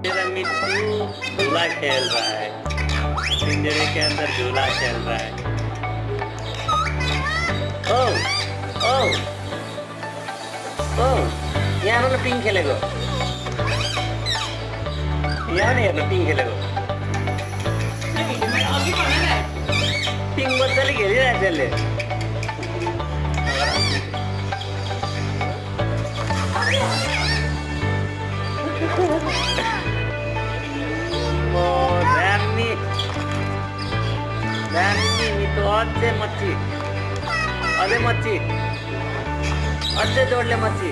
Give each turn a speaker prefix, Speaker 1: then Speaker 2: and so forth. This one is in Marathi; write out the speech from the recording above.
Speaker 1: मेरा मिट्टू झूला खेल रहा है, पिंजरे के अंदर झूला खेल रहा है। ओ ओ ओ यहाँ पिंग खेलेगो, यहाँ नहीं पिंग खेलेगो। पिंग बद्दल घेरी राज्याले Danny itu aja mati, ada mati, ada dole mati.